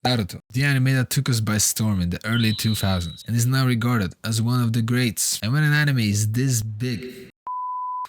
Naruto, the anime that took us by storm in the early 2000s and is now regarded as one of the greats. And when an anime is this big,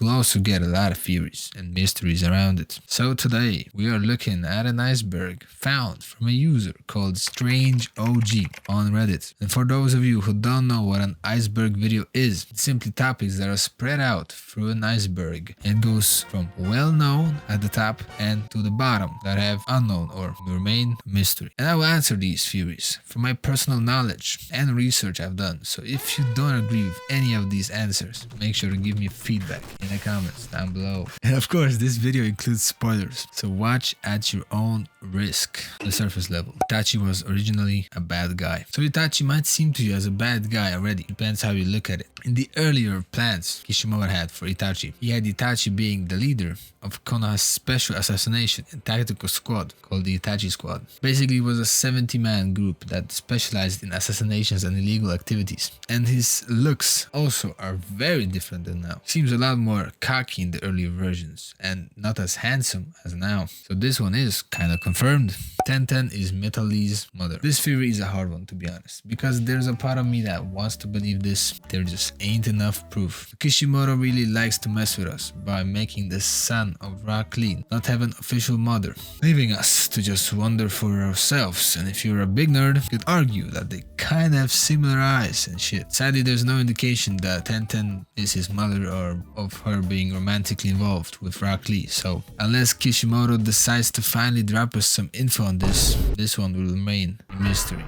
we'll also get a lot of theories and mysteries around it. So today we are looking at an iceberg found from a user called Strange OG on Reddit. And for those of you who don't know what an iceberg video is, it's simply topics that are spread out through an iceberg and goes from well known at the top and to the bottom that have unknown or remain mystery. And I will answer these theories from my personal knowledge and research I've done. So if you don't agree with any of these answers, make sure to give me feedback in the comments down below. And of course, this video includes spoilers, so watch at your own risk. The surface level. Itachi was originally a bad guy. So Itachi might seem to you as a bad guy already, depends how you look at it. In the earlier plans Kishimoto had for Itachi, he had Itachi being the leader of Konoha's special assassination and tactical squad called the Itachi Squad. Basically, it was a 70-man group that specialized in assassinations and illegal activities. And his looks also are very different than now. Seems a lot more cocky in the earlier versions and not as handsome as now. So this one is kind of confirmed. Tenten is Metal Lee's mother. This theory is a hard one, to be honest, because there's a part of me that wants to believe this. There just ain't enough proof. Kishimoto really likes to mess with us by making the son of Rock Lee not have an official mother, leaving us to just wonder for ourselves. And if you're a big nerd, you could argue that they kind of have similar eyes and shit. Sadly, there's no indication that Tenten is his mother or of her being romantically involved with Rock Lee. So unless Kishimoto decides to finally drop us some info on this one will remain a mystery.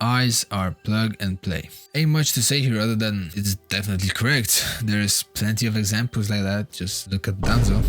Eyes are plug and play. Ain't much to say here other than it's definitely correct. There's plenty of examples like that, just look at Danzo.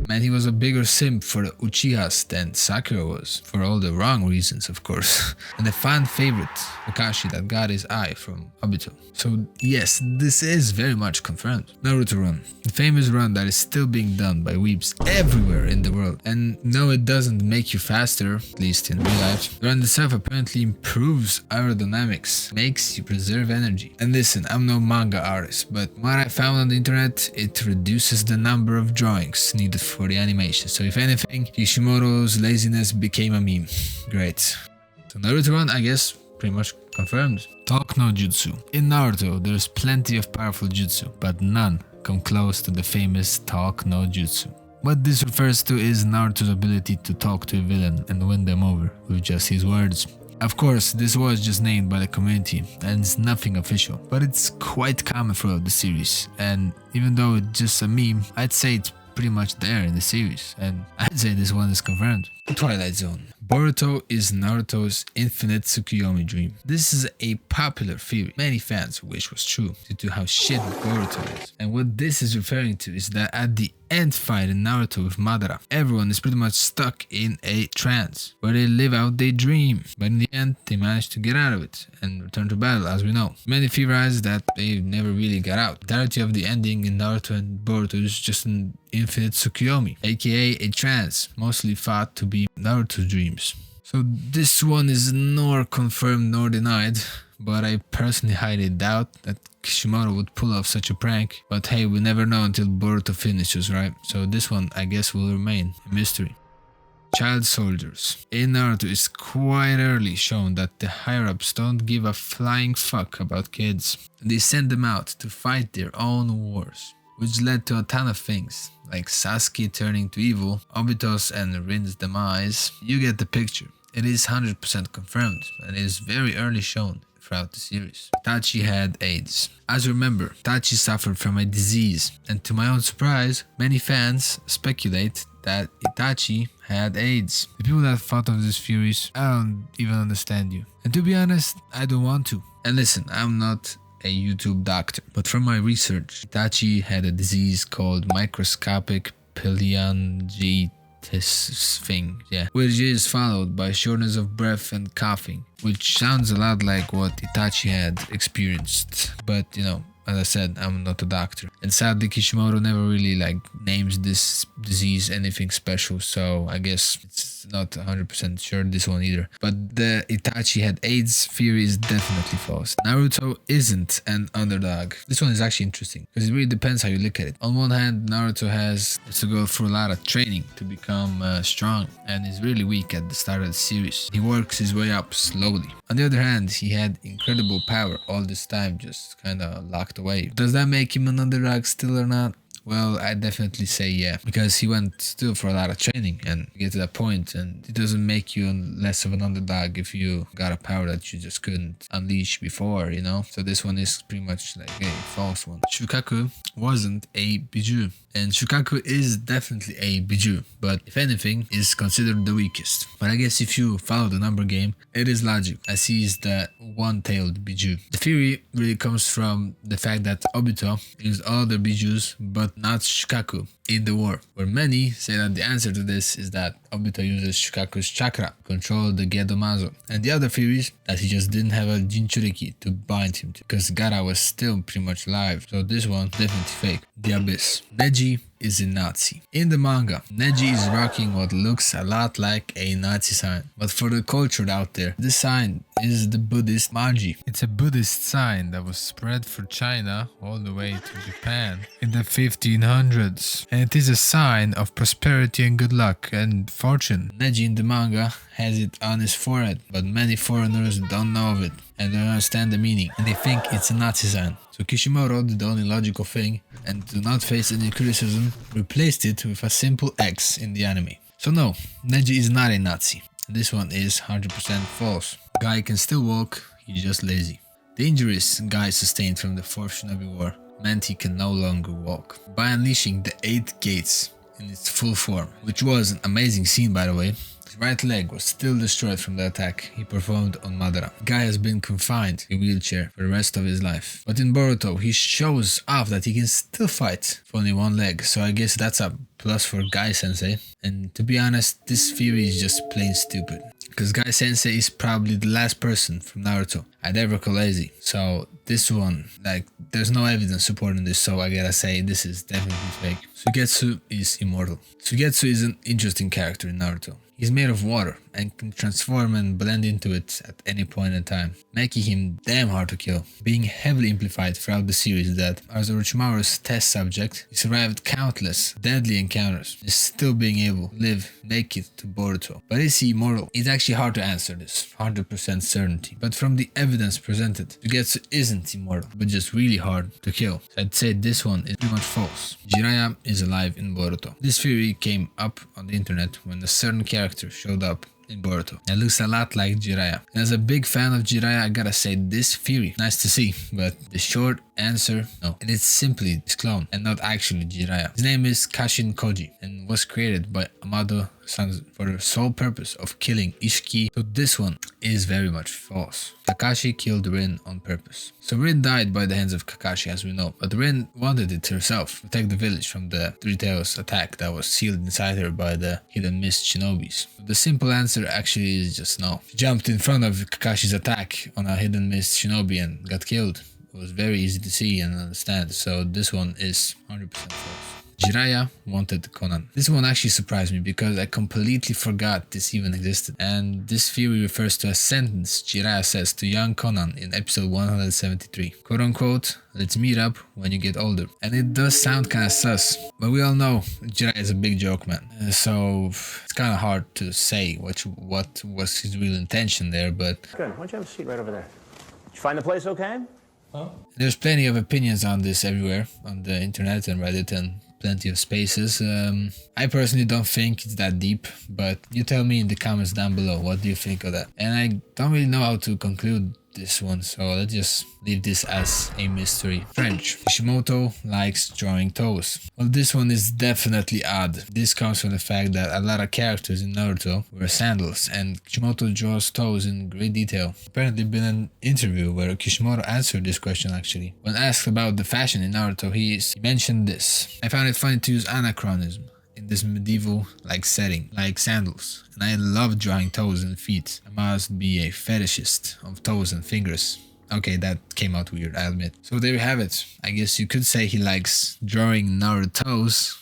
Man, he was a bigger simp for the Uchihas than Sakura was, for all the wrong reasons of course. And the fan favorite, Kakashi, that got his eye from Obito. So yes, this is very much confirmed. Naruto run, the famous run that is still being done by weebs everywhere in the world. And no, it doesn't make you faster, at least in real life. The run itself apparently improves aerodynamics, makes you preserve energy. And listen, I'm no manga artist, but what I found on the internet, it reduces the number of drawings needed for the animation. So if anything, Kishimoto's laziness became a meme. Great. So Naruto run, I guess, pretty much confirmed. Talk no jutsu. In Naruto, there's plenty of powerful jutsu, but none come close to the famous talk no jutsu. What this refers to is Naruto's ability to talk to a villain and win them over with just his words. Of course, this was just named by the community and it's nothing official, but it's quite common throughout the series, and even though it's just a meme, I'd say it's pretty much there in the series, and I'd say this one is confirmed. Twilight Zone. Boruto is Naruto's infinite Tsukuyomi dream. This is a popular theory many fans wish was true due to how shit Boruto is. And what this is referring to is that at the end fight in Naruto with Madara, everyone is pretty much stuck in a trance where they live out their dream, but in the end they manage to get out of it and return to battle, as we know. Many theorize that they never really got out. The entirety of the ending in Naruto and Boruto is just an infinite Tsukuyomi, aka a trance, mostly thought to be Naruto's dreams. So this one is nor confirmed nor denied, but I personally highly doubt that Kishimoto would pull off such a prank. But hey, we never know until Boruto finishes, right? So this one I guess will remain a mystery. Child soldiers. In Naruto, it's quite early shown that the higher-ups don't give a flying fuck about kids. They send them out to fight their own wars, which led to a ton of things, like Sasuke turning to evil, Obito's and Rin's demise. You get the picture. It is 100% confirmed, and it is very early shown throughout the series. Itachi had AIDS. As you remember, Itachi suffered from a disease, and to my own surprise, many fans speculate that Itachi had AIDS. The people that thought of these theories, I don't even understand you. And to be honest, I don't want to. And listen, I'm not a YouTube doctor, but from my research, Itachi had a disease called microscopic piliangitis thing, which is followed by shortness of breath and coughing, which sounds a lot like what Itachi had experienced. But you know, as I said, I'm not a doctor. And sadly, Kishimoto never really names this disease anything special, so I guess it's not 100% sure this one either. But the Itachi Had AIDS theory is definitely false. Naruto isn't an underdog. This one is actually interesting because it really depends how you look at it. On one hand, Naruto has to go through a lot of training to become strong and is really weak at the start of the series. He works his way up slowly. On the other hand, he had incredible power all this time, just kinda locked away. Does that make him an underdog still or not? Well, I definitely say yeah, because he went still for a lot of training and get to that point, and it doesn't make you less of an underdog if you got a power that you just couldn't unleash before, you know? So this one is pretty much like a false one. Shukaku wasn't a biju, and Shukaku is definitely a biju, but if anything, is considered the weakest. But I guess if you follow the number game, it is logic, as he is the one-tailed biju. The theory really comes from the fact that Obito used all the bijus, but not Shukaku in the war, where many say that the answer to this is that Obito uses Shukaku's chakra to control the Gedomazo, and the other theories that he just didn't have a jinchuriki to bind him to, because Gaara was still pretty much alive, so this one definitely fake. The Abyss. Neji is a Nazi. In the manga, Neji is rocking what looks a lot like a Nazi sign, but for the culture out there, this sign is the Buddhist Manji. It's a Buddhist sign that was spread through China all the way to Japan in the 1500s, and it is a sign of prosperity and good luck and fortune. Neji in the manga has it on his forehead, but many foreigners don't know of it and don't understand the meaning, and they think it's a Nazi sign. So Kishimoto did the only logical thing, and to not face any criticism, replaced it with a simple X in the anime. So no, Neji is not a Nazi. This one is 100% false. Guy can still walk, he's just lazy. The injuries Guy sustained from the 4th Shinobi War meant he can no longer walk. By unleashing the 8 gates in its full form, which was an amazing scene by the way, his right leg was still destroyed from the attack he performed on Madara. Guy has been confined in a wheelchair for the rest of his life. But in Boruto, he shows off that he can still fight with only one leg, so I guess that's a plus for Guy Sensei. And to be honest, this theory is just plain stupid, because Guy Sensei is probably the last person from Naruto I'd ever call lazy. So this one, there's no evidence supporting this, so I gotta say this is definitely fake. Sugetsu is immortal. Sugetsu is an interesting character in Naruto. He's made of water and can transform and blend into it at any point in time, making him damn hard to kill. Being heavily amplified throughout the series that, as Orochimaru's test subject, he survived countless deadly encounters, is still being able to live naked to Boruto. But is he immortal? It's actually hard to answer this, 100% certainty. But from the evidence presented, Sugetsu isn't immortal, but just really hard to kill. So I'd say this one is pretty much false. Jiraiya is alive in Boruto. This theory came up on the internet when a certain character showed up in Boruto. It looks a lot like Jiraiya. And as a big fan of Jiraiya, I gotta say this theory, nice to see, but the short answer, no. And it's simply his clone and not actually Jiraiya. His name is Kashin Koji and was created by Amado Sanzu for the sole purpose of killing Ishiki. So this one is very much false. Kakashi killed Rin on purpose. So Rin died by the hands of Kakashi, as we know, but Rin wanted it herself to protect the village from the Three Tails attack that was sealed inside her by the Hidden Mist Shinobis. The simple answer actually is just no. She jumped in front of Kakashi's attack on a Hidden Mist Shinobi and got killed. It was very easy to see and understand, so this one is 100% false. Jiraiya Wanted Conan. This one actually surprised me because I completely forgot this even existed, and this theory refers to a sentence Jiraiya says to young Conan in episode 173. Quote unquote, let's meet up when you get older. And it does sound kinda sus, but we all know Jiraiya is a big joke man, so it's kinda hard to say what was his real intention there, but... Good, why don't you have a seat right over there? Did you find the place okay? Huh? There's plenty of opinions on this everywhere, on the internet and Reddit and plenty of spaces. I personally don't think it's that deep, but you tell me in the comments down below, what do you think of that? And I don't really know how to conclude this one, so let's just leave this as a mystery. French. Kishimoto likes drawing toes. Well, this one is definitely odd. This comes from the fact that a lot of characters in Naruto wear sandals, and Kishimoto draws toes in great detail. Apparently been an interview where Kishimoto answered this question actually. When asked about the fashion in Naruto, he mentioned this. I found it funny to use anachronism in this medieval-like setting, like sandals. And I love drawing toes and feet. I must be a fetishist of toes and fingers. Okay, that came out weird, I admit. So there you have it. I guess you could say he likes drawing Naruto's.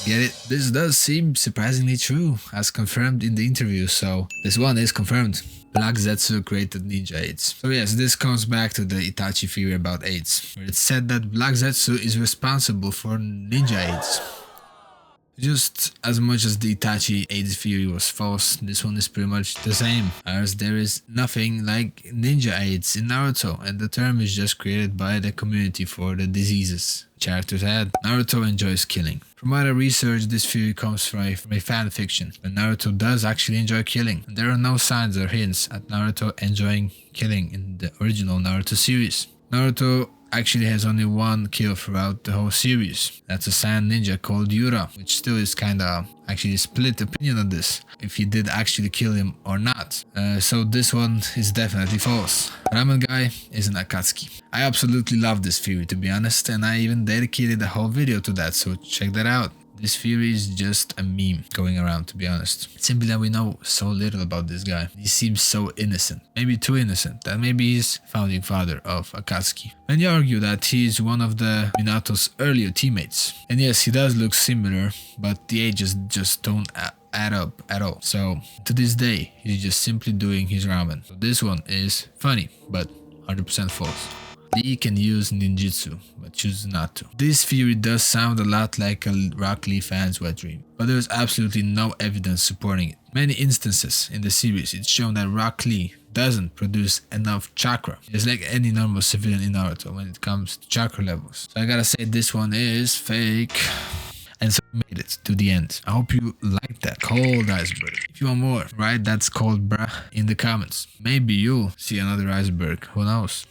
Get it? This does seem surprisingly true, as confirmed in the interview, so this one is confirmed. Black Zetsu created ninja AIDS. So yes, this comes back to the Itachi theory about AIDS, where it's said that Black Zetsu is responsible for ninja AIDS. Just as much as the Itachi AIDS theory was false, this one is pretty much the same, as there is nothing like ninja AIDS in Naruto, and the term is just created by the community for the diseases characters had. Naruto enjoys killing. From what I researched, this theory comes from a fan fiction, but Naruto does actually enjoy killing, and there are no signs or hints at Naruto enjoying killing in the original Naruto series. Naruto actually has only one kill throughout the whole series. That's a sand ninja called Yura, which still is kinda actually split opinion on this, if he did actually kill him or not. So this one is definitely false. Ramen guy is an Akatsuki. I absolutely love this theory, to be honest, and I even dedicated a whole video to that, so check that out. This theory is just a meme going around, to be honest. It's simply that we know so little about this guy. He seems so innocent, maybe too innocent, that maybe he's founding father of Akatsuki. Many argue that he is one of the Minato's earlier teammates. And yes, he does look similar, but the ages just don't add up at all. So to this day, he's just simply doing his ramen. So this one is funny, but 100% false. Lee can use ninjutsu, but chooses not to. This theory does sound a lot like a Rock Lee fan's wet dream, but there is absolutely no evidence supporting it. Many instances in the series, it's shown that Rock Lee doesn't produce enough chakra, just like any normal civilian in Naruto when it comes to chakra levels. So I gotta say this one is fake. And so we made it to the end. I hope you liked that cold iceberg. If you want more, write that's cold bruh in the comments. Maybe you'll see another iceberg, who knows.